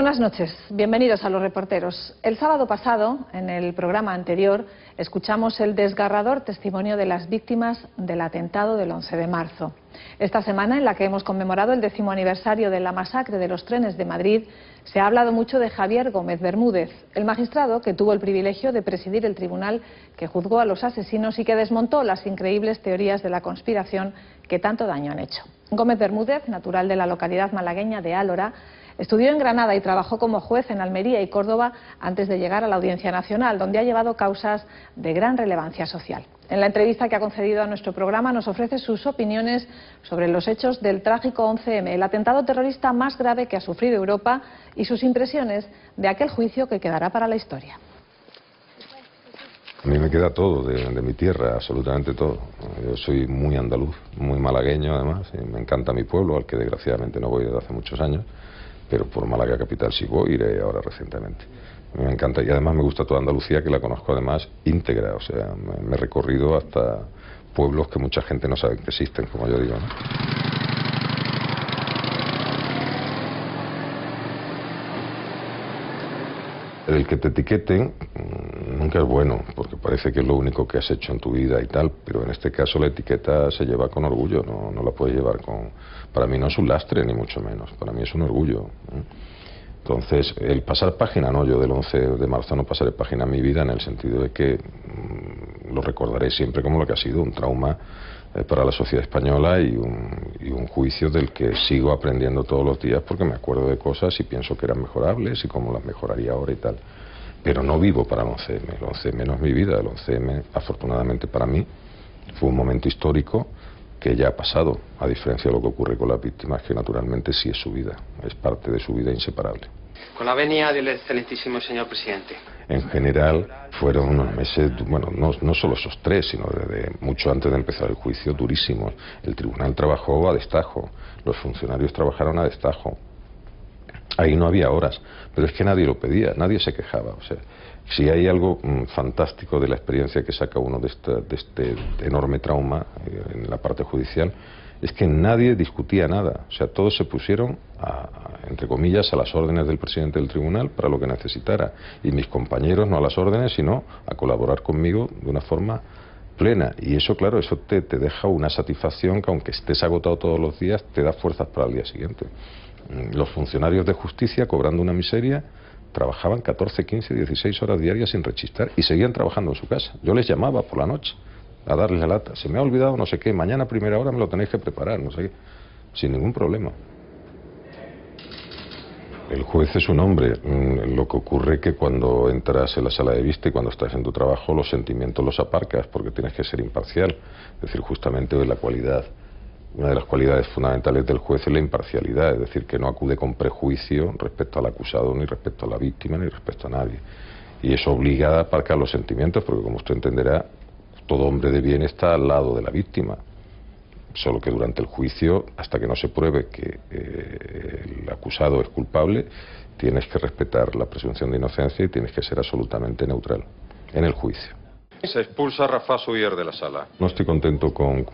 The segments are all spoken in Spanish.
Buenas noches, bienvenidos a Los Reporteros. El sábado pasado, en el programa anterior, escuchamos el desgarrador testimonio de las víctimas del atentado del 11 de marzo. Esta semana, en la que hemos conmemorado el 10º aniversario de la masacre de los trenes de Madrid, se ha hablado mucho de Javier Gómez Bermúdez, el magistrado que tuvo el privilegio de presidir el tribunal que juzgó a los asesinos y que desmontó las increíbles teorías de la conspiración que tanto daño han hecho. Gómez Bermúdez, natural de la localidad malagueña de Álora, estudió en Granada y trabajó como juez en Almería y Córdoba antes de llegar a la Audiencia Nacional, donde ha llevado causas de gran relevancia social. En la entrevista que ha concedido a nuestro programa nos ofrece sus opiniones sobre los hechos del trágico 11M, el atentado terrorista más grave que ha sufrido Europa, y sus impresiones de aquel juicio que quedará para la historia. A mí me queda todo de mi tierra, absolutamente todo. Yo soy muy andaluz, muy malagueño además, y me encanta mi pueblo, al que desgraciadamente no voy desde hace muchos años, pero por Málaga capital sí voy, iré ahora recientemente. Me encanta, y además me gusta toda Andalucía, que la conozco además íntegra, o sea, me he recorrido hasta pueblos que mucha gente no sabe que existen, como yo digo, ¿no? El que te etiqueten nunca es bueno, porque parece que es lo único que has hecho en tu vida y tal, pero en este caso la etiqueta se lleva con orgullo, no la puedes llevar con... Para mí no es un lastre, ni mucho menos, para mí es un orgullo, ¿eh? Entonces, el pasar página, no, yo del 11 de marzo no pasaré página en mi vida, en el sentido de que lo recordaré siempre como lo que ha sido un trauma para la sociedad española y un juicio del que sigo aprendiendo todos los días, porque me acuerdo de cosas y pienso que eran mejorables y cómo las mejoraría ahora y tal. Pero no vivo para el 11M, el 11M no es mi vida, el 11M, afortunadamente para mí, fue un momento histórico que ya ha pasado, a diferencia de lo que ocurre con las víctimas, que naturalmente sí es su vida, es parte de su vida inseparable. Con la venia del excelentísimo señor presidente. En general fueron unos meses, bueno, no solo esos 3, sino desde mucho antes de empezar el juicio, durísimos. El tribunal trabajó a destajo, los funcionarios trabajaron a destajo. Ahí no había horas, pero es que nadie lo pedía, nadie se quejaba. O sea, si hay algo fantástico de la experiencia que saca uno de este enorme trauma en la parte judicial, es que nadie discutía nada. O sea, todos se pusieron, entre comillas, a las órdenes del presidente del tribunal para lo que necesitara. Y mis compañeros no a las órdenes, sino a colaborar conmigo de una forma plena. Y eso, claro, eso te deja una satisfacción que, aunque estés agotado todos los días, te da fuerzas para el día siguiente. Los funcionarios de justicia, cobrando una miseria, trabajaban 14, 15, 16 horas diarias sin rechistar y seguían trabajando en su casa. Yo les llamaba por la noche a darles la lata. Se me ha olvidado no sé qué, mañana a primera hora me lo tenéis que preparar, no sé qué, sin ningún problema. El juez es un hombre. Lo que ocurre es que cuando entras en la sala de vista y cuando estás en tu trabajo, los sentimientos los aparcas porque tienes que ser imparcial. Es decir, justamente la cualidad, una de las cualidades fundamentales del juez es la imparcialidad, es decir, que no acude con prejuicio respecto al acusado, ni respecto a la víctima, ni respecto a nadie. Y eso obliga a aparcar los sentimientos, porque como usted entenderá, todo hombre de bien está al lado de la víctima. Solo que durante el juicio, hasta que no se pruebe que el acusado es culpable, tienes que respetar la presunción de inocencia y tienes que ser absolutamente neutral en el juicio. Se expulsa a Rafa Subier de la sala. No estoy contento con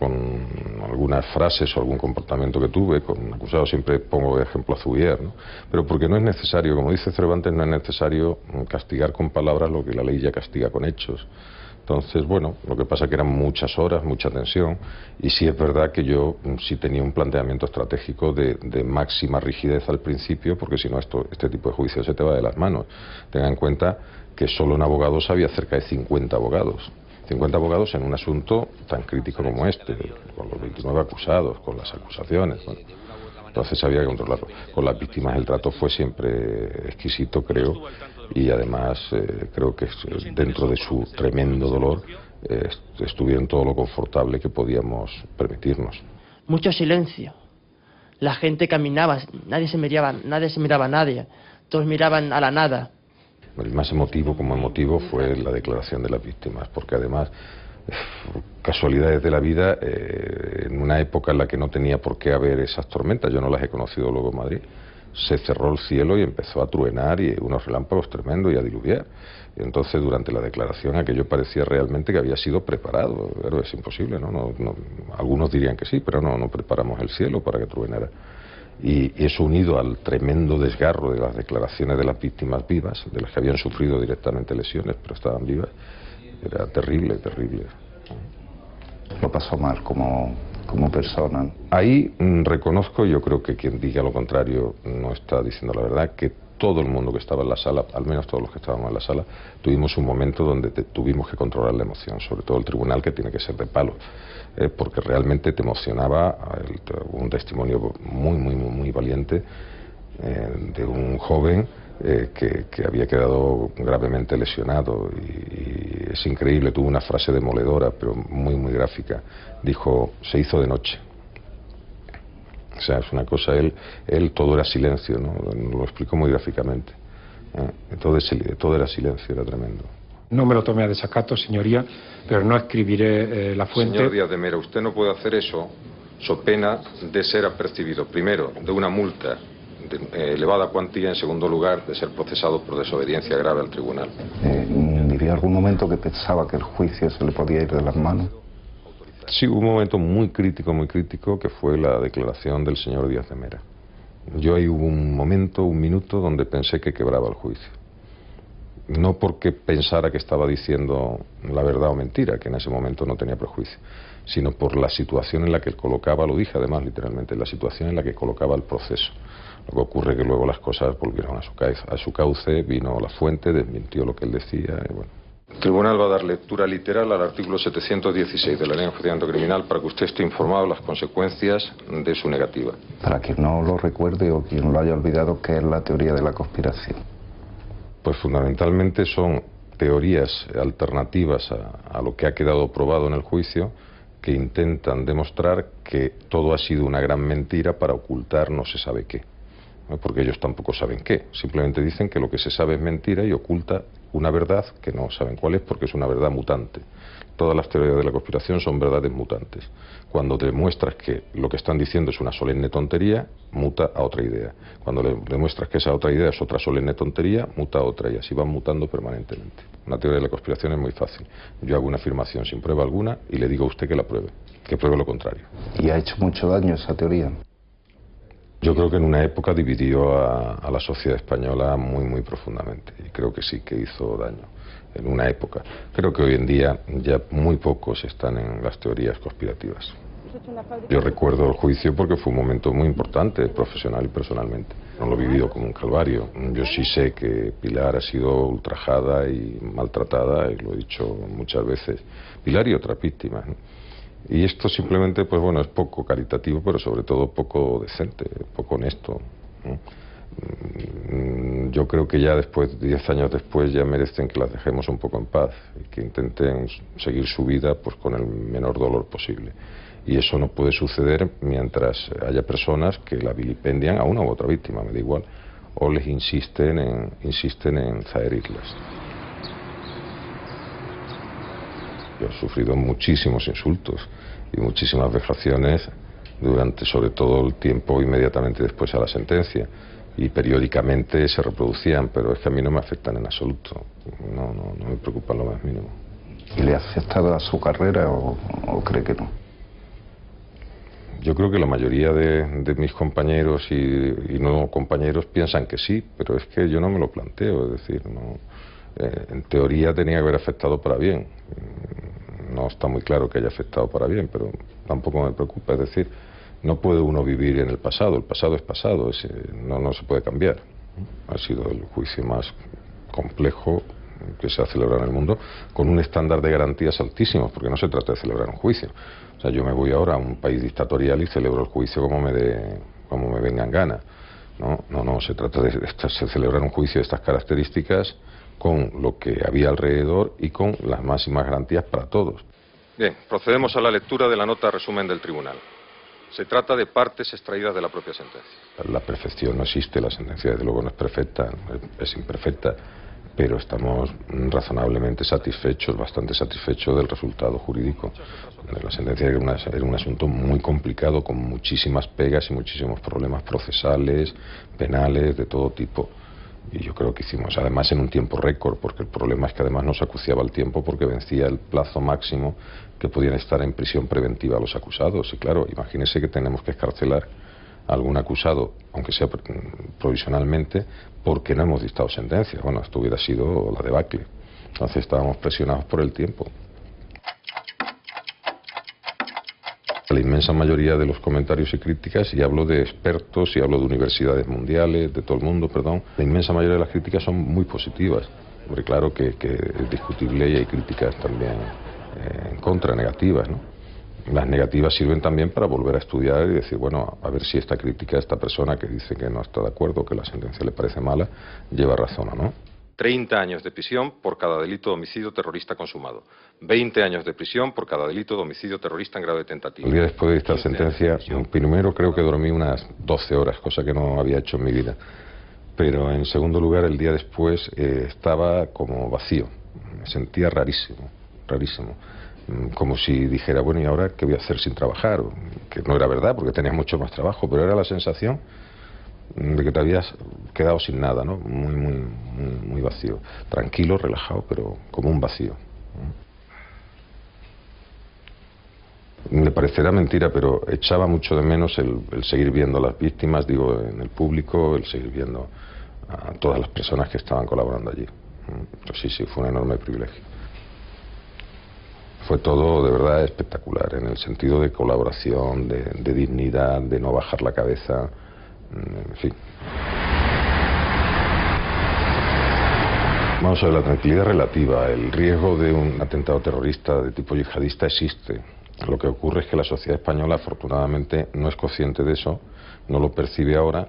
algunas frases o algún comportamiento que tuve. Con acusado siempre pongo de ejemplo a Subier, ¿no? Pero porque no es necesario, como dice Cervantes, no es necesario castigar con palabras lo que la ley ya castiga con hechos. Entonces, bueno, lo que pasa es que eran muchas horas, mucha tensión, y sí es verdad que yo sí tenía un planteamiento estratégico de máxima rigidez al principio, porque si no este tipo de juicio se te va de las manos. Tenga en cuenta que solo en abogados había cerca de 50 abogados. 50 abogados en un asunto tan crítico como este, con los 29 acusados, con las acusaciones. Bueno, entonces había que controlarlo. Con las víctimas el trato fue siempre exquisito, creo, y además creo que dentro de su tremendo dolor estuvieron todo lo confortable que podíamos permitirnos. Mucho silencio. La gente caminaba, nadie se miraba a nadie, todos miraban a la nada. El más emotivo como emotivo fue la declaración de las víctimas, porque además, casualidades de la vida, en una época en la que no tenía por qué haber esas tormentas, yo no las he conocido luego en Madrid, se cerró el cielo y empezó a truenar y unos relámpagos tremendos y a diluviar. Y entonces durante la declaración aquello parecía realmente que había sido preparado, pero es imposible, ¿no? Algunos dirían que sí, pero no preparamos el cielo para que truenara. Y eso unido al tremendo desgarro de las declaraciones de las víctimas vivas, de las que habían sufrido directamente lesiones pero estaban vivas, era terrible, terrible. Lo pasó mal como persona. Ahí reconozco, yo creo que quien diga lo contrario no está diciendo la verdad, que todo el mundo que estaba en la sala, al menos todos los que estábamos en la sala, tuvimos un momento donde tuvimos que controlar la emoción, sobre todo el tribunal, que tiene que ser de palo, porque realmente te emocionaba un testimonio muy valiente de un joven que había quedado gravemente lesionado, y es increíble, tuvo una frase demoledora pero muy gráfica. Dijo: se hizo de noche. O sea, es una cosa, él todo era silencio, ¿no? Lo explicó muy gráficamente. Todo era silencio, era tremendo. No me lo tome a desacato, señoría, pero no escribiré la fuente. Señor Díaz de Mera, usted no puede hacer eso so pena de ser apercibido, primero, de una multa de elevada cuantía, en segundo lugar, de ser procesado por desobediencia grave al tribunal. ¿Vivió algún momento que pensaba que el juicio se le podía ir de las manos? Sí, hubo un momento muy crítico, que fue la declaración del señor Díaz de Mera. Yo ahí hubo un minuto, donde pensé que quebraba el juicio. No porque pensara que estaba diciendo la verdad o mentira, que en ese momento no tenía prejuicio, sino por la situación en la que él colocaba, lo dije además literalmente, la situación en la que colocaba el proceso. Lo que ocurre es que luego las cosas volvieron a su cauce, vino la fuente, desmintió lo que él decía, y bueno. El tribunal va a dar lectura literal al artículo 716 de la Ley de Enjuiciamiento Criminal para que usted esté informado de las consecuencias de su negativa. Para quien no lo recuerde o quien lo haya olvidado, ¿qué es la teoría de la conspiración? Pues fundamentalmente son teorías alternativas a lo que ha quedado probado en el juicio, que intentan demostrar que todo ha sido una gran mentira para ocultar no se sabe qué, ¿no? Porque ellos tampoco saben qué, simplemente dicen que lo que se sabe es mentira y oculta una verdad que no saben cuál es, porque es una verdad mutante. Todas las teorías de la conspiración son verdades mutantes. Cuando demuestras que lo que están diciendo es una solemne tontería, muta a otra idea. Cuando demuestras que esa otra idea es otra solemne tontería, muta a otra, y así van mutando permanentemente. Una teoría de la conspiración es muy fácil. Yo hago una afirmación sin prueba alguna y le digo a usted que la pruebe, que pruebe lo contrario. ¿Y ha hecho mucho daño esa teoría? Yo creo que en una época dividió a la sociedad española muy profundamente, y creo que sí que hizo daño en una época. Creo que hoy en día ya muy pocos están en las teorías conspirativas. Yo recuerdo el juicio porque fue un momento muy importante, profesional y personalmente. No lo he vivido como un calvario. Yo sí sé que Pilar ha sido ultrajada y maltratada, y lo he dicho muchas veces. Pilar y otras víctimas, ¿no? Y esto simplemente, pues bueno, es poco caritativo, pero sobre todo poco decente, poco honesto, ¿no? Yo creo que ya después, 10 años después, ya merecen que las dejemos un poco en paz y que intenten seguir su vida pues con el menor dolor posible. Y eso no puede suceder mientras haya personas que la vilipendian a una u otra víctima, me da igual, o les insisten en zaherirlas. Yo he sufrido muchísimos insultos y muchísimas vejaciones durante, sobre todo, el tiempo inmediatamente después a la sentencia, y periódicamente se reproducían, pero es que a mí no me afectan en absoluto, no me preocupan lo más mínimo. ¿Y le ha afectado a su carrera o cree que no? Yo creo que la mayoría de mis compañeros y no compañeros piensan que sí, pero es que yo no me lo planteo, es decir, no, en teoría tenía que haber afectado para bien. No está muy claro que haya afectado para bien, pero tampoco me preocupa, es decir, no puede uno vivir en el pasado es pasado, no se puede cambiar. Ha sido el juicio más complejo que se ha celebrado en el mundo, con un estándar de garantías altísimos, porque no se trata de celebrar un juicio. O sea, yo me voy ahora a un país dictatorial y celebro el juicio como me vengan ganas. No, se trata de celebrar un juicio de estas características con lo que había alrededor y con las máximas garantías para todos. Bien, procedemos a la lectura de la nota resumen del tribunal. Se trata de partes extraídas de la propia sentencia. La perfección no existe, la sentencia desde luego no es perfecta, es imperfecta, pero estamos razonablemente satisfechos, bastante satisfechos del resultado jurídico. La sentencia era un asunto muy complicado, con muchísimas pegas y muchísimos problemas procesales, penales, de todo tipo. Y yo creo que hicimos, además en un tiempo récord, porque el problema es que además nos acuciaba el tiempo porque vencía el plazo máximo que podían estar en prisión preventiva los acusados. Y claro, imagínense que tenemos que excarcelar a algún acusado, aunque sea provisionalmente, porque no hemos dictado sentencia. Bueno, esto hubiera sido la debacle. Entonces estábamos presionados por el tiempo. La inmensa mayoría de los comentarios y críticas, y hablo de expertos, y hablo de universidades mundiales, de todo el mundo, perdón, la inmensa mayoría de las críticas son muy positivas. Porque claro que es discutible y hay críticas también en contra, negativas, ¿no? Las negativas sirven también para volver a estudiar y decir, bueno, a ver si esta crítica, esta persona que dice que no está de acuerdo, que la sentencia le parece mala, lleva razón o no. 30 años de prisión por cada delito de homicidio terrorista consumado. 20 años de prisión por cada delito de homicidio terrorista en grado de tentativa. El día después de esta sentencia, primero creo que dormí unas 12 horas, cosa que no había hecho en mi vida. Pero en segundo lugar, el día después estaba como vacío. Me sentía rarísimo, rarísimo. Como si dijera, bueno, ¿y ahora qué voy a hacer sin trabajar? Que no era verdad, porque tenía mucho más trabajo, pero era la sensación de que te habías quedado sin nada, ¿no? Muy vacío. Tranquilo, relajado, pero como un vacío. Me parecerá mentira, pero echaba mucho de menos el seguir viendo a las víctimas, digo, en el público, el seguir viendo a todas las personas que estaban colaborando allí. Pero sí, fue un enorme privilegio. Fue todo de verdad espectacular, en el sentido de colaboración, de dignidad, de no bajar la cabeza, en fin. Vamos a ver, la tranquilidad relativa. El riesgo de un atentado terrorista de tipo yihadista existe. Lo que ocurre es que la sociedad española, afortunadamente, no es consciente de eso, no lo percibe ahora,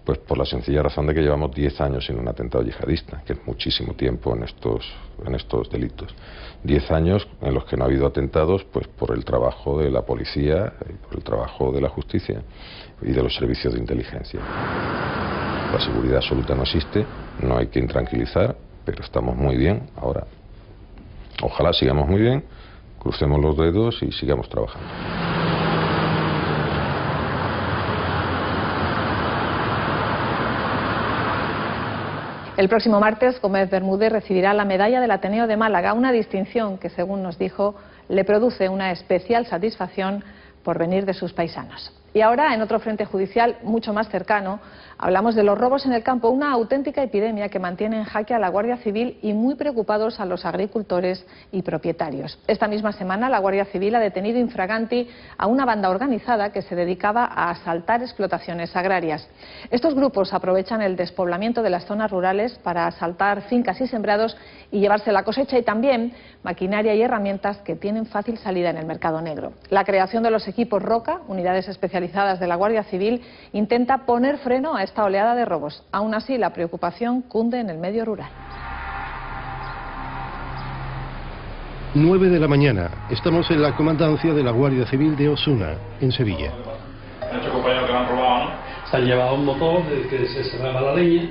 pues por la sencilla razón de que llevamos 10 años sin un atentado yihadista, que es muchísimo tiempo en estos delitos. 10 años en los que no ha habido atentados, pues por el trabajo de la policía, y por el trabajo de la justicia y de los servicios de inteligencia. La seguridad absoluta no existe, no hay que intranquilizar, pero estamos muy bien ahora. Ojalá sigamos muy bien, crucemos los dedos y sigamos trabajando. El próximo martes, Gómez Bermúdez recibirá la medalla del Ateneo de Málaga, una distinción que, según nos dijo, le produce una especial satisfacción por venir de sus paisanos. Y ahora, en otro frente judicial mucho más cercano, hablamos de los robos en el campo, una auténtica epidemia que mantiene en jaque a la Guardia Civil y muy preocupados a los agricultores y propietarios. Esta misma semana, la Guardia Civil ha detenido infraganti a una banda organizada que se dedicaba a asaltar explotaciones agrarias. Estos grupos aprovechan el despoblamiento de las zonas rurales para asaltar fincas y sembrados y llevarse la cosecha y también maquinaria y herramientas que tienen fácil salida en el mercado negro. La creación de los equipos Roca, unidades especializadas de la Guardia Civil, intenta poner freno a esta oleada de robos. Aún así, la preocupación cunde en el medio rural. 9 de la mañana. Estamos en la comandancia de la Guardia Civil de Osuna, en Sevilla. Nuestro compañero que lo han robado, ¿no? Se han llevado un motor del que se cerraba la leña,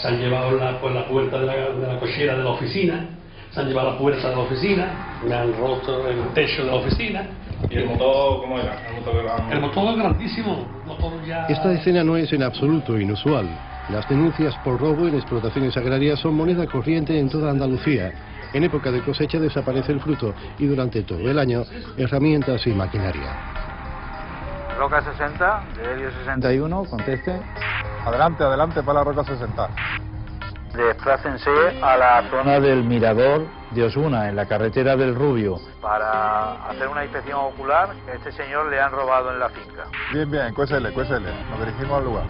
se han llevado la puerta de la cochera de la oficina, se han llevado la puerta de la oficina, me han roto el techo de la oficina. ¿Y el motor cómo era? El motor es grandísimo. Esta escena no es en absoluto inusual. Las denuncias por robo en explotaciones agrarias son moneda corriente en toda Andalucía. En época de cosecha desaparece el fruto y durante todo el año herramientas y maquinaria. Roca 60, de Helio 61, conteste. Adelante, adelante para la Roca 60. Desplácense a la zona del Mirador de Osuna, en la carretera del Rubio, para hacer una inspección ocular. A este señor le han robado en la finca. Bien, bien, cuésele, cuésele. Nos dirigimos al lugar.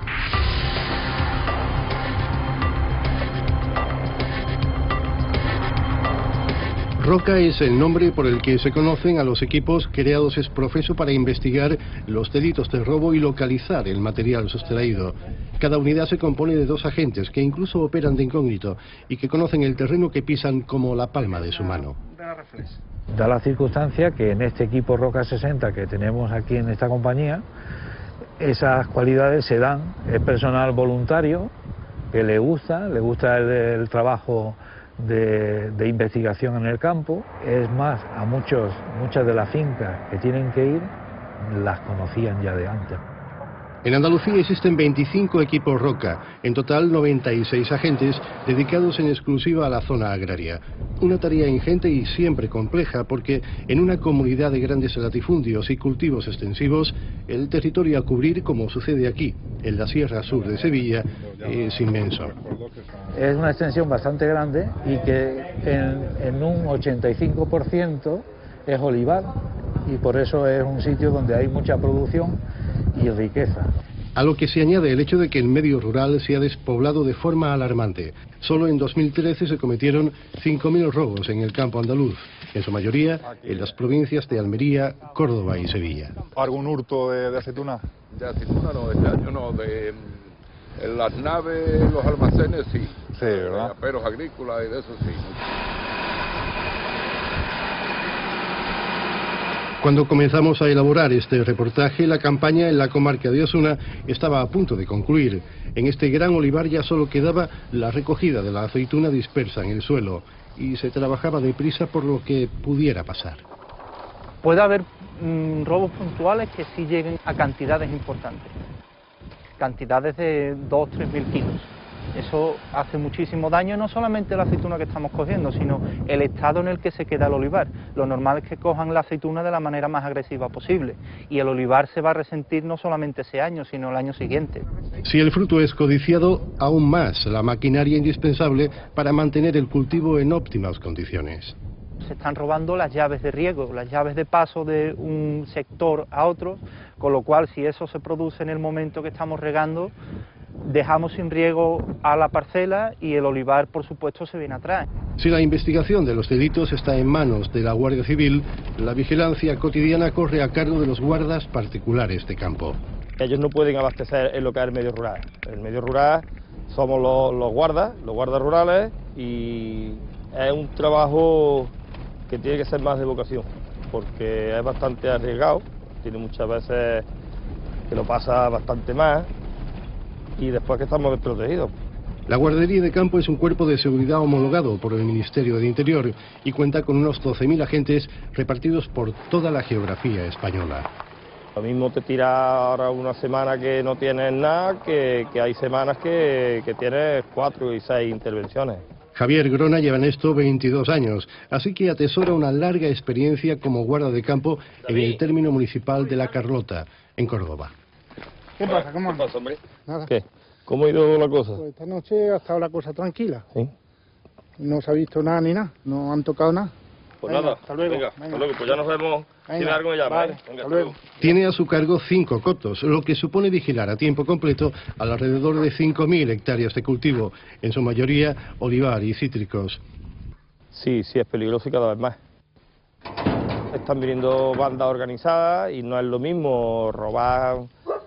Roca es el nombre por el que se conocen a los equipos creados ex profeso para investigar los delitos de robo y localizar el material sustraído. Cada unidad se compone de 2 agentes que incluso operan de incógnito y que conocen el terreno que pisan como la palma de su mano. Da la circunstancia que en este equipo Roca 60 que tenemos aquí en esta compañía, esas cualidades se dan. Es personal voluntario que le gusta el trabajo de investigación en el campo. Es más, a muchas de las fincas que tienen que ir las conocían ya de antes. En Andalucía existen 25 equipos Roca, en total 96 agentes dedicados en exclusiva a la zona agraria. Una tarea ingente y siempre compleja porque en una comunidad de grandes latifundios y cultivos extensivos, el territorio a cubrir, como sucede aquí, en la Sierra Sur de Sevilla, es inmenso. Es una extensión bastante grande y que en un 85% es olivar y por eso es un sitio donde hay mucha producción y riqueza. A lo que se añade el hecho de que el medio rural se ha despoblado de forma alarmante. Solo en 2013 se cometieron 5.000 robos en el campo andaluz, en su mayoría en las provincias de Almería, Córdoba y Sevilla. ¿Algún hurto de aceituna? De aceituna no, este año no, en las naves, los almacenes sí. Sí, ¿verdad? De aperos agrícolas y de eso sí. Cuando comenzamos a elaborar este reportaje, la campaña en la comarca de Osuna estaba a punto de concluir. En este gran olivar ya solo quedaba la recogida de la aceituna dispersa en el suelo y se trabajaba deprisa por lo que pudiera pasar. Puede haber robos puntuales que sí lleguen a cantidades importantes, cantidades de 2.000 o 3.000 kilos. Eso hace muchísimo daño, no solamente a la aceituna que estamos cogiendo, sino el estado en el que se queda el olivar. Lo normal es que cojan la aceituna de la manera más agresiva posible y el olivar se va a resentir no solamente ese año, sino el año siguiente. Si el fruto es codiciado, aún más la maquinaria indispensable para mantener el cultivo en óptimas condiciones. Se están robando las llaves de riego, las llaves de paso de un sector a otro, con lo cual si eso se produce en el momento que estamos regando, dejamos sin riego a la parcela y el olivar, por supuesto, se viene atrás. Si la investigación de los delitos está en manos de la Guardia Civil, la vigilancia cotidiana corre a cargo de los guardas particulares de campo. Ellos no pueden abastecer en lo que es el medio rural. El medio rural somos los guardas rurales, y es un trabajo que tiene que ser más de vocación, porque es bastante arriesgado, tiene muchas veces que lo pasa bastante más, y después que estamos desprotegidos. La Guardería de Campo es un cuerpo de seguridad homologado por el Ministerio de Interior y cuenta con unos 12.000 agentes repartidos por toda la geografía española. Lo mismo te tira ahora una semana que no tienes nada, que hay semanas que tienes 4 y 6 intervenciones. Javier Grona lleva en esto 22 años, así que atesora una larga experiencia como guarda de campo en el término municipal de La Carlota, en Córdoba. ¿Qué pasa? ¿Cómo andas? ¿Qué pasa, hombre? Nada. ¿Qué? ¿Cómo ha ido la cosa? Pues esta noche ha estado la cosa tranquila. ¿Sí? No se ha visto nada ni nada, no han tocado nada. Pues venga, nada, hasta luego. Venga, hasta luego, pues ya nos vemos. Si Venga, algo me llama, vale, Venga, hasta luego. Tiene a su cargo 5 cotos, lo que supone vigilar a tiempo completo alrededor de 5.000 hectáreas de cultivo, en su mayoría olivar y cítricos. Sí, sí, es peligroso y cada vez más. Están viniendo bandas organizadas y no es lo mismo robar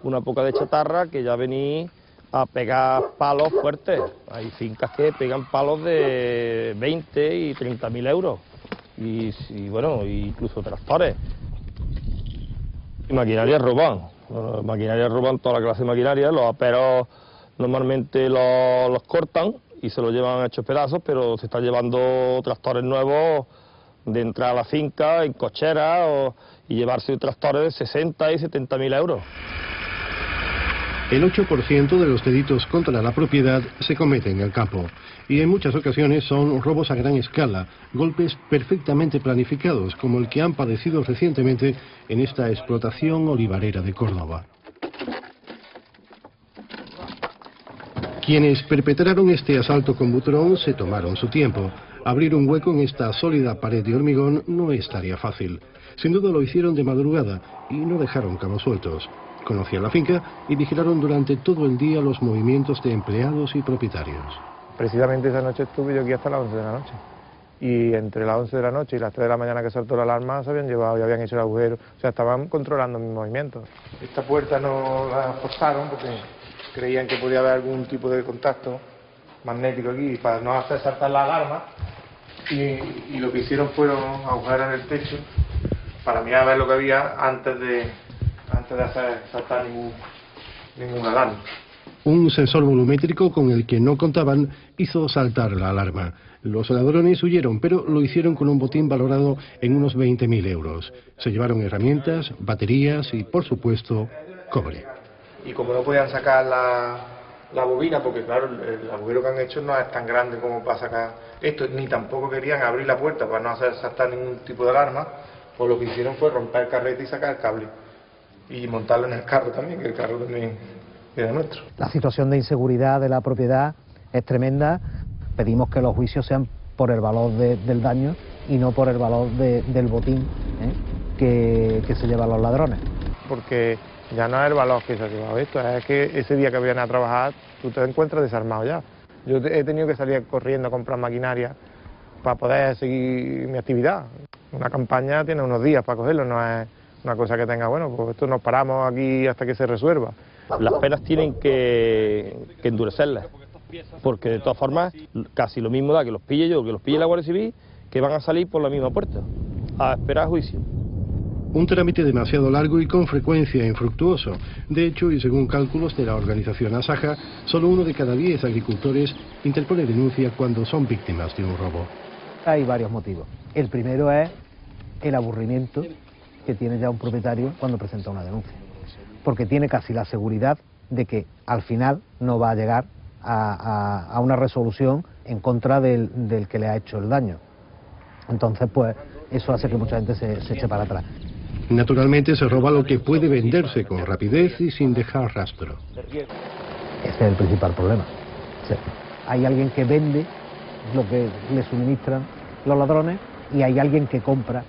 una poca de chatarra que ya venir a pegar palos fuertes. Hay fincas que pegan palos de 20 y 30.000 euros. Y bueno, incluso tractores. Y maquinaria roban. Maquinaria roban toda la clase de maquinaria. Los aperos normalmente los cortan y se los llevan hechos pedazos, pero se están llevando tractores nuevos de entrar a la finca en cocheras y llevarse tractores de 60 y 70.000 euros. El 8% de los delitos contra la propiedad se cometen en el campo y en muchas ocasiones son robos a gran escala, golpes perfectamente planificados como el que han padecido recientemente en esta explotación olivarera de Córdoba. Quienes perpetraron este asalto con butrón se tomaron su tiempo. Abrir un hueco en esta sólida pared de hormigón no es tarea fácil. Sin duda lo hicieron de madrugada y no dejaron cabos sueltos. Conocían la finca y vigilaron durante todo el día los movimientos de empleados y propietarios. Precisamente esa noche estuve yo aquí hasta las 11 de la noche. Y entre las 11 de la noche y las 3 de la mañana que saltó la alarma se habían llevado y habían hecho el agujero. O sea, estaban controlando mis movimientos. Esta puerta no la forzaron porque creían que podía haber algún tipo de contacto magnético aquí para no hacer saltar la alarma. Y lo que hicieron fueron agujeros en el techo para mirar a ver lo que había antes de hacer saltar ninguna alarma. Un sensor volumétrico con el que no contaban hizo saltar la alarma. Los ladrones huyeron, pero lo hicieron con un botín valorado en unos 20.000 euros. Se llevaron herramientas, baterías y, por supuesto, cobre. y como no podían sacar la bobina, porque claro, el agujero que han hecho no es tan grande como para sacar esto, ni tampoco querían abrir la puerta para no hacer saltar ningún tipo de alarma, pues lo que hicieron fue romper el carrete y sacar el cable y montarlo en el carro también, que el carro también era nuestro. La situación de inseguridad de la propiedad es tremenda. Pedimos que los juicios sean por el valor del daño y no por el valor del botín que se llevan los ladrones. Porque ya no es el valor que se ha llevado esto, es que ese día que vienen a trabajar tú te encuentras desarmado ya. Yo he tenido que salir corriendo a comprar maquinaria para poder seguir mi actividad. Una campaña tiene unos días para cogerlo, no es una cosa que tenga, bueno, pues esto nos paramos aquí hasta que se resuelva. Las penas tienen que endurecerlas, porque de todas formas casi lo mismo da que los pille yo, que los pille la Guardia Civil, que van a salir por la misma puerta, a esperar juicio. Un trámite demasiado largo y con frecuencia infructuoso. De hecho, y según cálculos de la organización Asaja, solo 1 de cada 10 agricultores interpone denuncia cuando son víctimas de un robo. Hay varios motivos. El primero es el aburrimiento que tiene ya un propietario cuando presenta una denuncia, porque tiene casi la seguridad de que al final no va a llegar a una resolución en contra del que le ha hecho el daño. Entonces, pues, eso hace que mucha gente se eche para atrás. Naturalmente se roba lo que puede venderse con rapidez y sin dejar rastro. Ese es el principal problema. O sea, hay alguien que vende lo que le suministran los ladrones y hay alguien que compra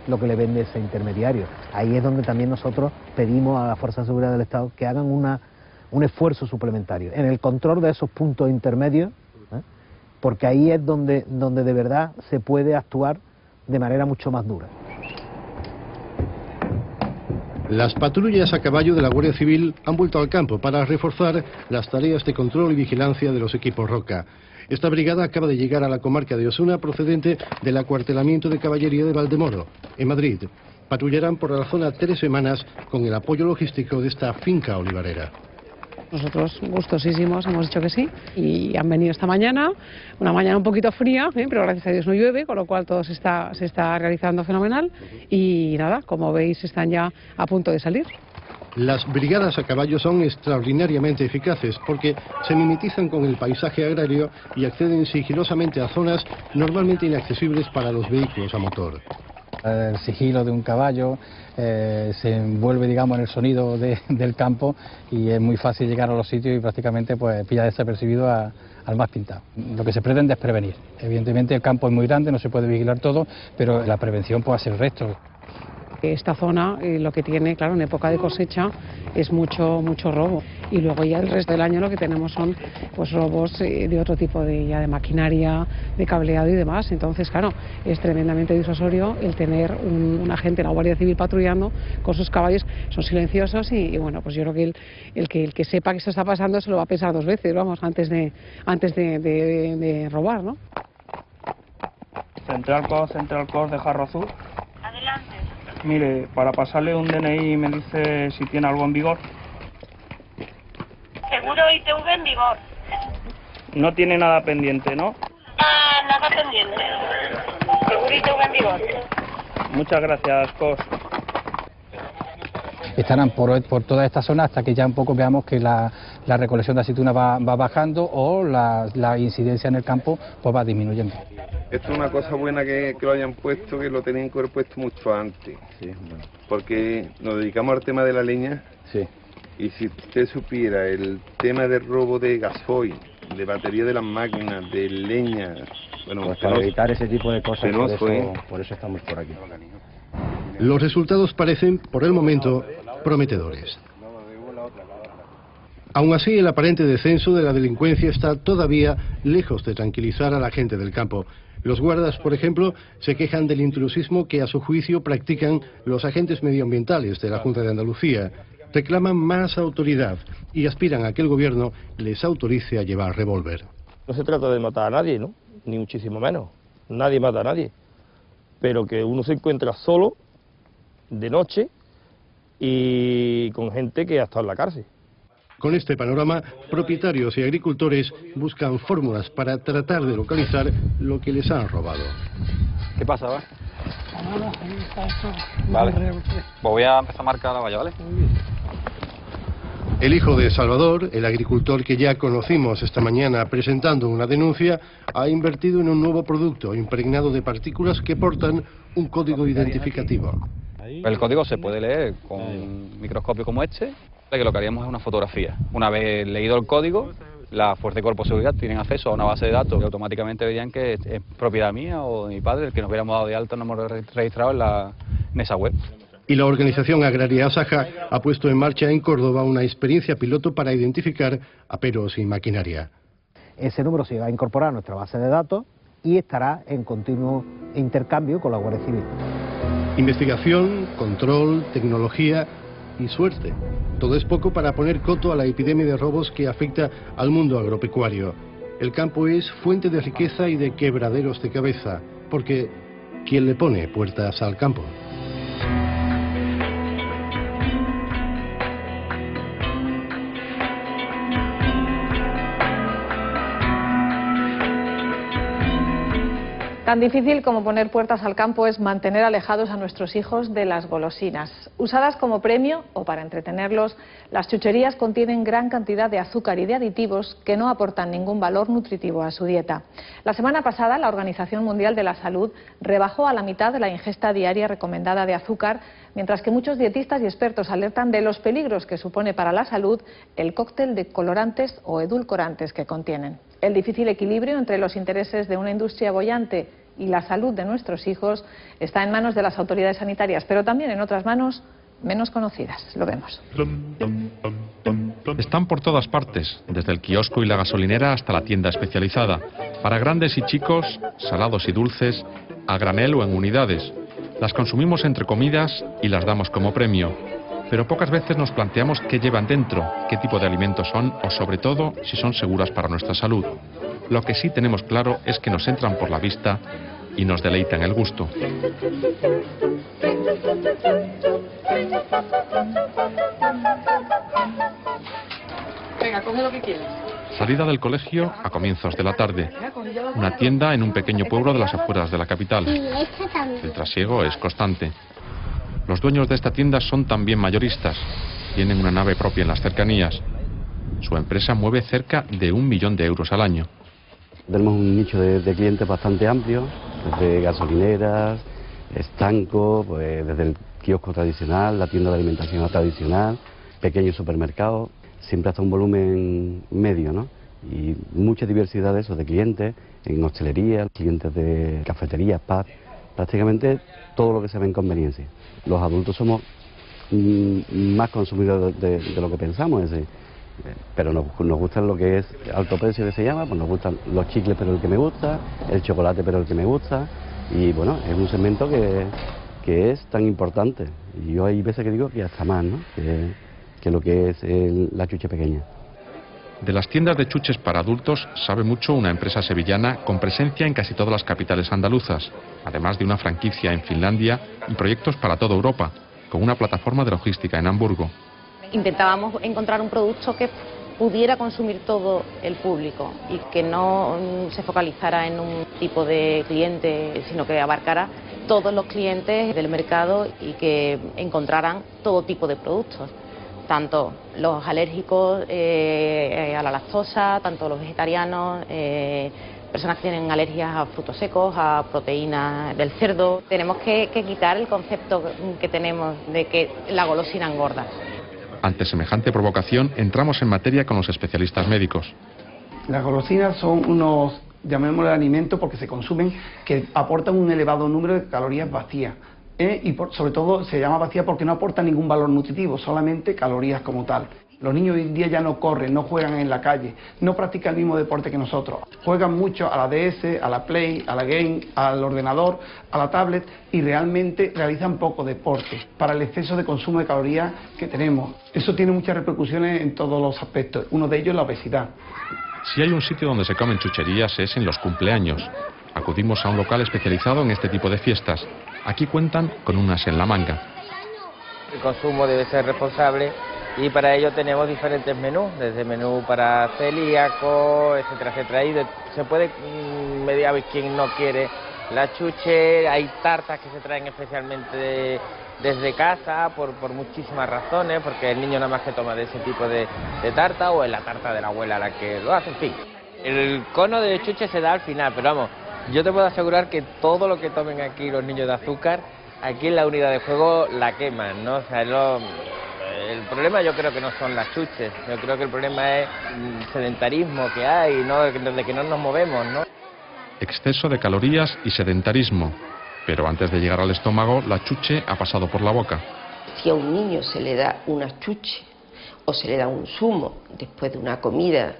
lo que le vende ese intermediario. Ahí es donde también nosotros pedimos a las Fuerzas de Seguridad del Estado que hagan un esfuerzo suplementario en el control de esos puntos intermedios, porque ahí es donde de verdad se puede actuar de manera mucho más dura. Las patrullas a caballo de la Guardia Civil han vuelto al campo para reforzar las tareas de control y vigilancia de los equipos Roca. Esta brigada acaba de llegar a la comarca de Osuna procedente del acuartelamiento de caballería de Valdemoro, en Madrid. Patrullarán por la zona 3 semanas con el apoyo logístico de esta finca olivarera. Nosotros gustosísimos hemos dicho que sí y han venido esta mañana, una mañana un poquito fría, pero gracias a Dios no llueve, con lo cual todo se está realizando fenomenal y nada, como veis están ya a punto de salir. Las brigadas a caballo son extraordinariamente eficaces porque se mimetizan con el paisaje agrario y acceden sigilosamente a zonas normalmente inaccesibles para los vehículos a motor. El sigilo de un caballo se envuelve, digamos, en el sonido del campo y es muy fácil llegar a los sitios y prácticamente pues pilla desapercibido al más pintado. Lo que se pretende es prevenir. Evidentemente el campo es muy grande, no se puede vigilar todo, pero la prevención puede ser el resto. Esta zona lo que tiene, claro, en época de cosecha es mucho robo y luego ya el resto del año lo que tenemos son pues robos de otro tipo de maquinaria, de cableado y demás. Entonces, claro, es tremendamente disuasorio el tener un agente de la Guardia Civil patrullando con sus caballos, son silenciosos y bueno, pues yo creo que el que sepa que eso está pasando se lo va a pensar 2 veces, vamos, antes de robar, ¿no? Central Cor de Jarro Azul. Adelante. Mire, para pasarle un DNI me dice si tiene algo en vigor. Seguro ITV en vigor. No tiene nada pendiente, ¿no? Nada pendiente. Seguro ITV en vigor. Muchas gracias, Cos. Estarán por toda esta zona hasta que ya un poco veamos que la recolección de aceituna va bajando o la incidencia en el campo pues va disminuyendo. Esto es una cosa buena que lo hayan puesto, que lo tenían que haber puesto mucho antes. Sí, bueno. Porque nos dedicamos al tema de la leña. Sí. Y si usted supiera el tema del robo de gasoil, de batería de las máquinas, de leña... Bueno, pues para evitar ese tipo de cosas, por eso estamos por aquí. Los resultados parecen, por el momento, prometedores. Aún así, el aparente descenso de la delincuencia está todavía lejos de tranquilizar a la gente del campo. Los guardas, por ejemplo, se quejan del intrusismo que a su juicio practican los agentes medioambientales de la Junta de Andalucía. Reclaman más autoridad y aspiran a que el gobierno les autorice a llevar revólver. No se trata de matar a nadie, ¿no? Ni muchísimo menos. Nadie mata a nadie. Pero que uno se encuentra solo, de noche, y con gente que ha estado en la cárcel. Con este panorama, propietarios y agricultores buscan fórmulas para tratar de localizar lo que les han robado. ¿Qué pasa, va? Vale, pues voy a empezar a marcar la valla, ¿vale? El hijo de Salvador, el agricultor que ya conocimos esta mañana presentando una denuncia, ha invertido en un nuevo producto impregnado de partículas que portan un código identificativo. El código se puede leer con un microscopio como este, que lo que haríamos es una fotografía. Una vez leído el código, la Fuerza y Cuerpo de Seguridad tienen acceso a una base de datos que automáticamente verían que es propiedad mía o de mi padre, el que nos hubiéramos dado de alta, nos hemos registrado en esa web. Y la organización agraria Asaja ha puesto en marcha en Córdoba una experiencia piloto para identificar aperos y maquinaria. Ese número se va a incorporar a nuestra base de datos y estará en continuo intercambio con la Guardia Civil. Investigación, control, tecnología y suerte. Todo es poco para poner coto a la epidemia de robos que afecta al mundo agropecuario. El campo es fuente de riqueza y de quebraderos de cabeza, porque ¿quién le pone puertas al campo? Tan difícil como poner puertas al campo es mantener alejados a nuestros hijos de las golosinas. Usadas como premio o para entretenerlos, las chucherías contienen gran cantidad de azúcar y de aditivos que no aportan ningún valor nutritivo a su dieta. La semana pasada, la Organización Mundial de la Salud rebajó a la mitad la ingesta diaria recomendada de azúcar, mientras que muchos dietistas y expertos alertan de los peligros que supone para la salud el cóctel de colorantes o edulcorantes que contienen. El difícil equilibrio entre los intereses de una industria boyante y la salud de nuestros hijos está en manos de las autoridades sanitarias, pero también en otras manos menos conocidas. Lo vemos. Están por todas partes, desde el kiosco y la gasolinera hasta la tienda especializada, para grandes y chicos, salados y dulces, a granel o en unidades. Las consumimos entre comidas y las damos como premio, pero pocas veces nos planteamos qué llevan dentro, qué tipo de alimentos son o sobre todo si son seguras para nuestra salud. Lo que sí tenemos claro es que nos entran por la vista y nos deleitan el gusto. Venga, coge lo que quieres. Salida del colegio a comienzos de la tarde. Una tienda en un pequeño pueblo de las afueras de la capital. El trasiego es constante. Los dueños de esta tienda son también mayoristas. Tienen una nave propia en las cercanías. Su empresa mueve cerca de 1 millón de euros al año. Tenemos un nicho de clientes bastante amplio, desde gasolineras, estancos, pues desde el kiosco tradicional, la tienda de alimentación tradicional, pequeños supermercados, siempre hasta un volumen medio, ¿no? Y mucha diversidad de esos, de clientes, en hostelería, clientes de cafeterías, pubs, prácticamente todo lo que se ve en conveniencia. Los adultos somos más consumidores de lo que pensamos, es decir, pero nos gusta lo que es alto precio, que se llama, pues nos gustan los chicles, pero el que me gusta, el chocolate, pero el que me gusta, y bueno, es un segmento que es tan importante, y yo hay veces que digo que hasta más, ¿no? que lo que es la chuche pequeña. De las tiendas de chuches para adultos sabe mucho una empresa sevillana con presencia en casi todas las capitales andaluzas, además de una franquicia en Finlandia y proyectos para toda Europa, con una plataforma de logística en Hamburgo. Intentábamos encontrar un producto que pudiera consumir todo el público y que no se focalizara en un tipo de cliente, sino que abarcara todos los clientes del mercado y que encontraran todo tipo de productos, tanto los alérgicos a la lactosa, tanto los vegetarianos, personas que tienen alergias a frutos secos, a proteínas del cerdo. Tenemos que quitar el concepto que tenemos de que la golosina engorda. Ante semejante provocación, entramos en materia con los especialistas médicos. Las golosinas son unos, llamémosle alimentos porque se consumen, que aportan un elevado número de calorías vacías. Y sobre todo se llama vacía porque no aporta ningún valor nutritivo, solamente calorías como tal. Los niños hoy en día ya no corren, no juegan en la calle, no practican el mismo deporte que nosotros. Juegan mucho a la DS, a la Play, a la Game, al ordenador, a la tablet y realmente realizan poco deporte para el exceso de consumo de calorías que tenemos. Eso tiene muchas repercusiones en todos los aspectos, uno de ellos es la obesidad. Si hay un sitio donde se comen chucherías es en los cumpleaños. Acudimos a un local especializado en este tipo de fiestas. Aquí cuentan con un as en la manga. El consumo debe ser responsable y para ello tenemos diferentes menús, desde menú para celíacos, etcétera, etcétera. Y se puede mediar quien no quiere la chuche, hay tartas que se traen especialmente desde casa por muchísimas razones, porque el niño nada más que toma de ese tipo de tarta, o en la tarta de la abuela la que lo hace, en fin. El cono de chuche se da al final, pero vamos, yo te puedo asegurar que todo lo que tomen aquí los niños de azúcar, aquí en la unidad de juego la queman, ¿no? O sea, el problema yo creo que no son las chuches, yo creo que el problema es el sedentarismo que hay, ¿no? De que no nos movemos, ¿no? Exceso de calorías y sedentarismo. Pero antes de llegar al estómago, la chuche ha pasado por la boca. Si a un niño se le da una chuche o se le da un zumo después de una comida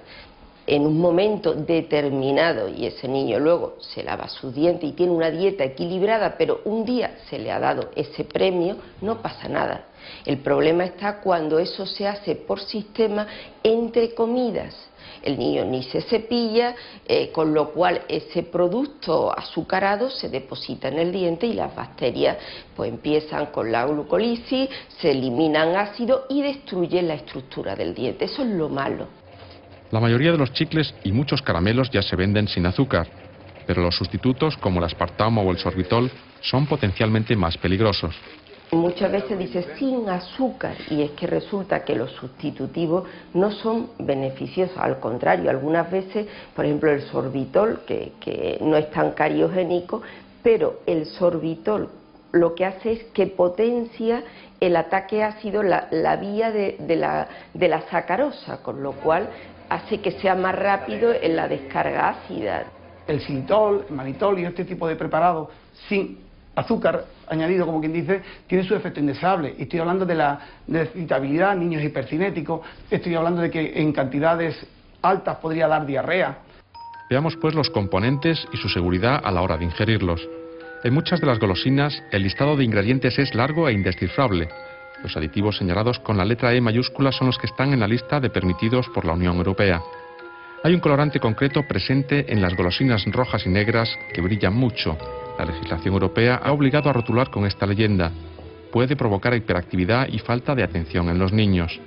en un momento determinado y ese niño luego se lava sus dientes y tiene una dieta equilibrada, pero un día se le ha dado ese premio, no pasa nada. El problema está cuando eso se hace por sistema entre comidas. El niño ni se cepilla, con lo cual ese producto azucarado se deposita en el diente y las bacterias pues empiezan con la glucólisis, se eliminan ácidos y destruyen la estructura del diente. Eso es lo malo. La mayoría de los chicles y muchos caramelos ya se venden sin azúcar, pero los sustitutos como el aspartamo o el sorbitol son potencialmente más peligrosos. Muchas veces dice sin azúcar y es que resulta que los sustitutivos no son beneficiosos, al contrario, algunas veces, por ejemplo el sorbitol, que no es tan cariogénico, pero el sorbitol lo que hace es que potencia el ataque ácido, la vía de la sacarosa, con lo cual hace que sea más rápido en la descarga ácida. El xilitol, el mannitol y este tipo de preparados sin azúcar añadido, como quien dice, tiene su efecto indeseable. Estoy hablando de la irritabilidad, niños hipercinéticos, estoy hablando de que en cantidades altas podría dar diarrea. Veamos pues los componentes y su seguridad a la hora de ingerirlos. En muchas de las golosinas el listado de ingredientes es largo e indescifrable. Los aditivos señalados con la letra E mayúscula son los que están en la lista de permitidos por la Unión Europea. Hay un colorante concreto presente en las golosinas rojas y negras que brillan mucho. La legislación europea ha obligado a rotular con esta leyenda. Puede provocar hiperactividad y falta de atención en los niños.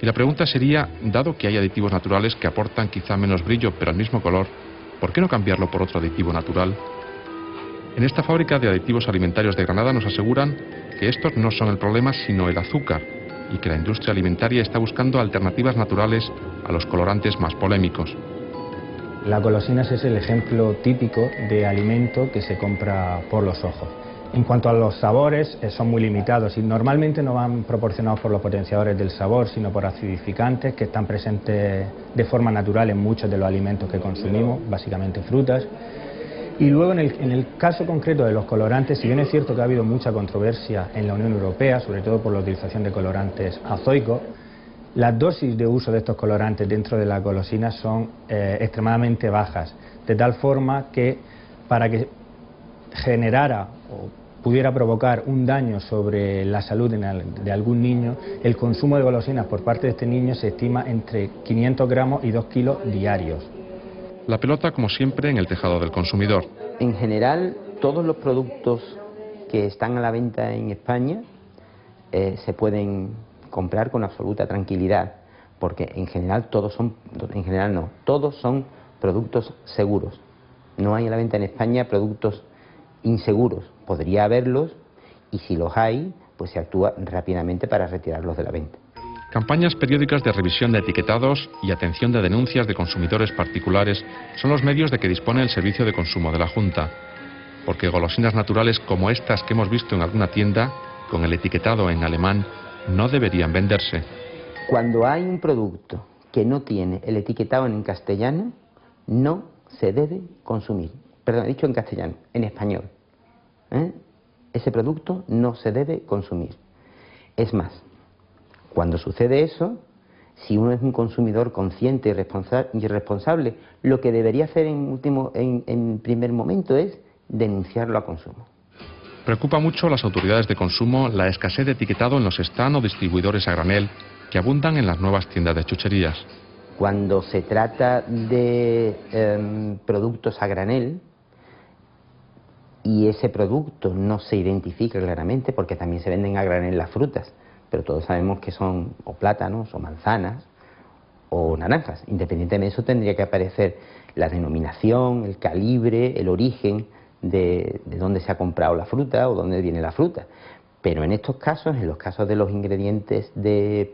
Y la pregunta sería, dado que hay aditivos naturales que aportan quizá menos brillo pero el mismo color, ¿por qué no cambiarlo por otro aditivo natural? En esta fábrica de aditivos alimentarios de Granada nos aseguran que estos no son el problema sino el azúcar y que la industria alimentaria está buscando alternativas naturales a los colorantes más polémicos. Las golosinas es el ejemplo típico de alimento que se compra por los ojos. En cuanto a los sabores, son muy limitados y normalmente no van proporcionados por los potenciadores del sabor, sino por acidificantes que están presentes de forma natural en muchos de los alimentos que consumimos, básicamente frutas. Y luego en el caso concreto de los colorantes, si bien es cierto que ha habido mucha controversia en la Unión Europea, sobre todo por la utilización de colorantes azoicos, las dosis de uso de estos colorantes dentro de las golosinas son extremadamente bajas, de tal forma que para que generara o pudiera provocar un daño sobre la salud de algún niño, el consumo de golosinas por parte de este niño se estima entre 500 gramos y 2 kilos diarios. La pelota, como siempre, en el tejado del consumidor. En general, todos los productos que están a la venta en España se pueden comprar con absoluta tranquilidad, porque en general todos son productos seguros. No hay a la venta en España productos inseguros. Podría haberlos y si los hay, pues se actúa rápidamente para retirarlos de la venta. Campañas periódicas de revisión de etiquetados y atención de denuncias de consumidores particulares son los medios de que dispone el Servicio de Consumo de la Junta. Porque golosinas naturales como estas que hemos visto en alguna tienda, con el etiquetado en alemán, no deberían venderse. Cuando hay un producto que no tiene el etiquetado en castellano, no se debe consumir. Perdón, he dicho en castellano, en español. Ese producto no se debe consumir. Es más, cuando sucede eso, si uno es un consumidor consciente y responsable, lo que debería hacer en primer momento es denunciarlo a consumo. Preocupa mucho a las autoridades de consumo la escasez de etiquetado en los stand o distribuidores a granel que abundan en las nuevas tiendas de chucherías. Cuando se trata de productos a granel y ese producto no se identifica claramente, porque también se venden a granel las frutas, pero todos sabemos que son o plátanos o manzanas o naranjas. Independientemente de eso tendría que aparecer la denominación, el calibre, el origen de dónde se ha comprado la fruta o dónde viene la fruta. Pero en estos casos, en los casos de los ingredientes de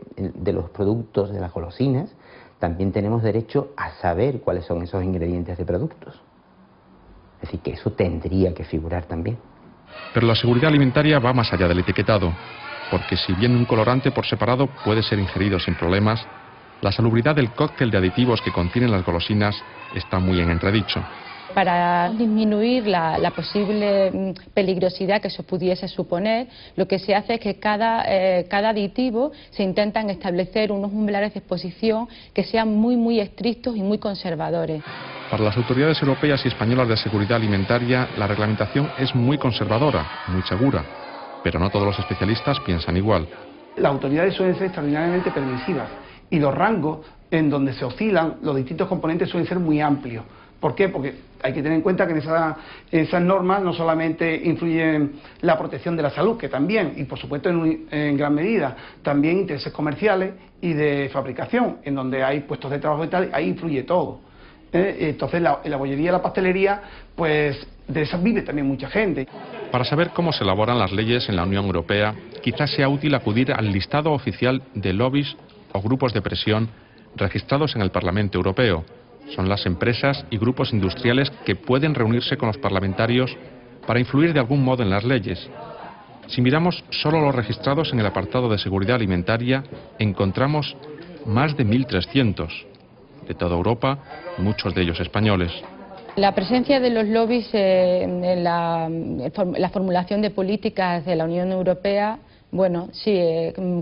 los productos de las golosinas, también tenemos derecho a saber cuáles son esos ingredientes de productos. Es decir, que eso tendría que figurar también. Pero la seguridad alimentaria va más allá del etiquetado, porque si bien un colorante por separado puede ser ingerido sin problemas, la salubridad del cóctel de aditivos que contienen las golosinas está muy en entredicho. Para disminuir la posible peligrosidad que eso pudiese suponer, lo que se hace es que cada aditivo se intentan establecer unos umbrales de exposición que sean muy estrictos y muy conservadores. Para las autoridades europeas y españolas de seguridad alimentaria, la reglamentación es muy conservadora, muy segura, pero no todos los especialistas piensan igual. Las autoridades suelen ser extraordinariamente permisivas y los rangos en donde se oscilan los distintos componentes suelen ser muy amplios. ¿Por qué? Porque hay que tener en cuenta que en esas normas no solamente influyen la protección de la salud, que también, y por supuesto en gran medida, también intereses comerciales y de fabricación, en donde hay puestos de trabajo y tal, ahí influye todo. Entonces en la bollería y la pastelería, pues de esas vive también mucha gente. Para saber cómo se elaboran las leyes en la Unión Europea, quizás sea útil acudir al listado oficial de lobbies o grupos de presión registrados en el Parlamento Europeo. Son las empresas y grupos industriales que pueden reunirse con los parlamentarios para influir de algún modo en las leyes. Si miramos solo los registrados en el apartado de seguridad alimentaria, encontramos más de 1.300, de toda Europa, muchos de ellos españoles. La presencia de los lobbies en la formulación de políticas de la Unión Europea, bueno, sí,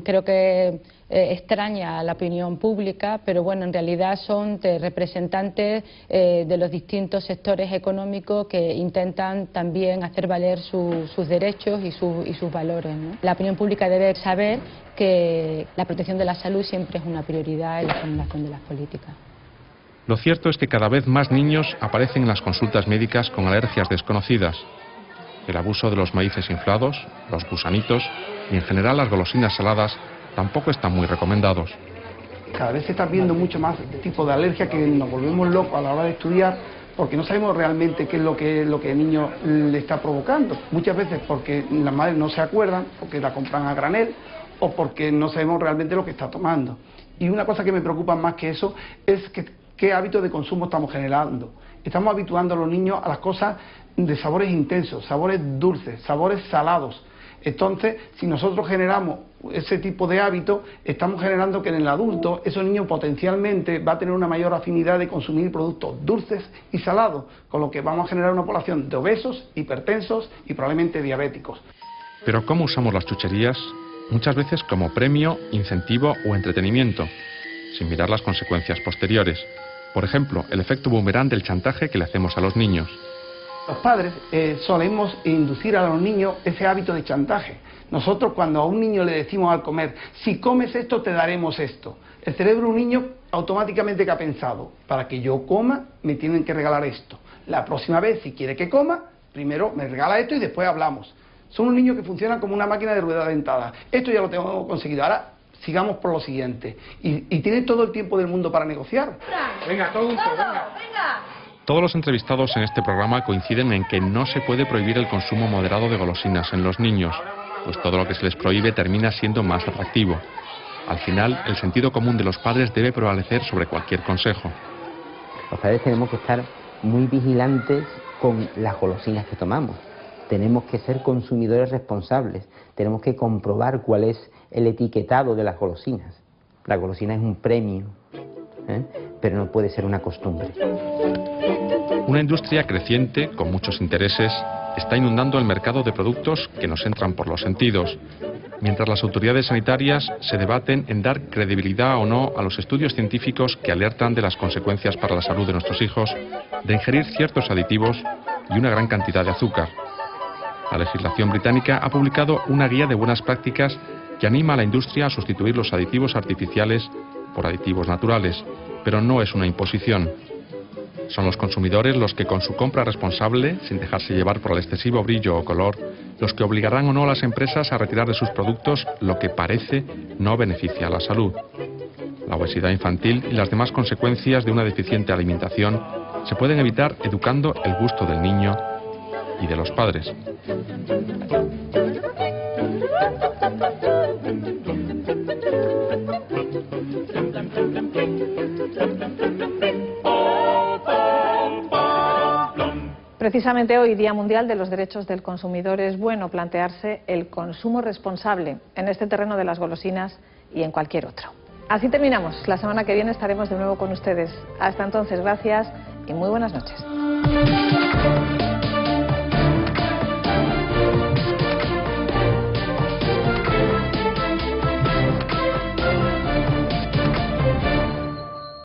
creo que extraña a la opinión pública, pero bueno, en realidad son representantes de los distintos sectores económicos que intentan también hacer valer sus derechos y sus valores, ¿no? La opinión pública debe saber que la protección de la salud siempre es una prioridad en la formulación de las políticas. Lo cierto es que cada vez más niños aparecen en las consultas médicas con alergias desconocidas. El abuso de los maíces inflados, los gusanitos y en general las golosinas saladas tampoco están muy recomendados. Cada vez se está viendo mucho más tipo de alergia que nos volvemos locos a la hora de estudiar porque no sabemos realmente qué es lo que el niño le está provocando. Muchas veces porque las madres no se acuerdan, porque la compran a granel o porque no sabemos realmente lo que está tomando. Y una cosa que me preocupa más que eso es qué hábitos de consumo estamos generando. Estamos habituando a los niños a las cosas de sabores intensos, sabores dulces, sabores salados. Entonces, si nosotros generamos ese tipo de hábitos, estamos generando que en el adulto, ese niño potencialmente va a tener una mayor afinidad de consumir productos dulces y salados, con lo que vamos a generar una población de obesos, hipertensos y probablemente diabéticos. Pero ¿cómo usamos las chucherías? Muchas veces como premio, incentivo o entretenimiento, sin mirar las consecuencias posteriores. Por ejemplo, el efecto boomerang del chantaje que le hacemos a los niños. Los padres solemos inducir a los niños ese hábito de chantaje. Nosotros cuando a un niño le decimos al comer, si comes esto te daremos esto, el cerebro de un niño automáticamente que ha pensado, para que yo coma me tienen que regalar esto. La próxima vez si quiere que coma, primero me regala esto y después hablamos. Son unos niños que funcionan como una máquina de rueda dentada. Esto ya lo tengo conseguido, ahora sigamos por lo siguiente. Y tiene todo el tiempo del mundo para negociar. Venga, todo juntos, venga. Todos los entrevistados en este programa coinciden en que no se puede prohibir el consumo moderado de golosinas en los niños, pues todo lo que se les prohíbe termina siendo más atractivo. Al final, el sentido común de los padres debe prevalecer sobre cualquier consejo. Los padres tenemos que estar muy vigilantes con las golosinas que tomamos. Tenemos que ser consumidores responsables. Tenemos que comprobar cuál es el etiquetado de las golosinas. La golosina es un premio, pero no puede ser una costumbre. Una industria creciente, con muchos intereses, está inundando el mercado de productos que nos entran por los sentidos, mientras las autoridades sanitarias se debaten en dar credibilidad o no a los estudios científicos que alertan de las consecuencias para la salud de nuestros hijos de ingerir ciertos aditivos y una gran cantidad de azúcar. La legislación británica ha publicado una guía de buenas prácticas que anima a la industria a sustituir los aditivos artificiales por aditivos naturales, pero no es una imposición. Son los consumidores los que con su compra responsable, sin dejarse llevar por el excesivo brillo o color, los que obligarán o no a las empresas a retirar de sus productos lo que parece no beneficia a la salud. La obesidad infantil y las demás consecuencias de una deficiente alimentación se pueden evitar educando el gusto del niño y de los padres. Precisamente hoy, Día Mundial de los Derechos del Consumidor, es bueno plantearse el consumo responsable en este terreno de las golosinas y en cualquier otro. Así terminamos. La semana que viene estaremos de nuevo con ustedes. Hasta entonces, gracias y muy buenas noches.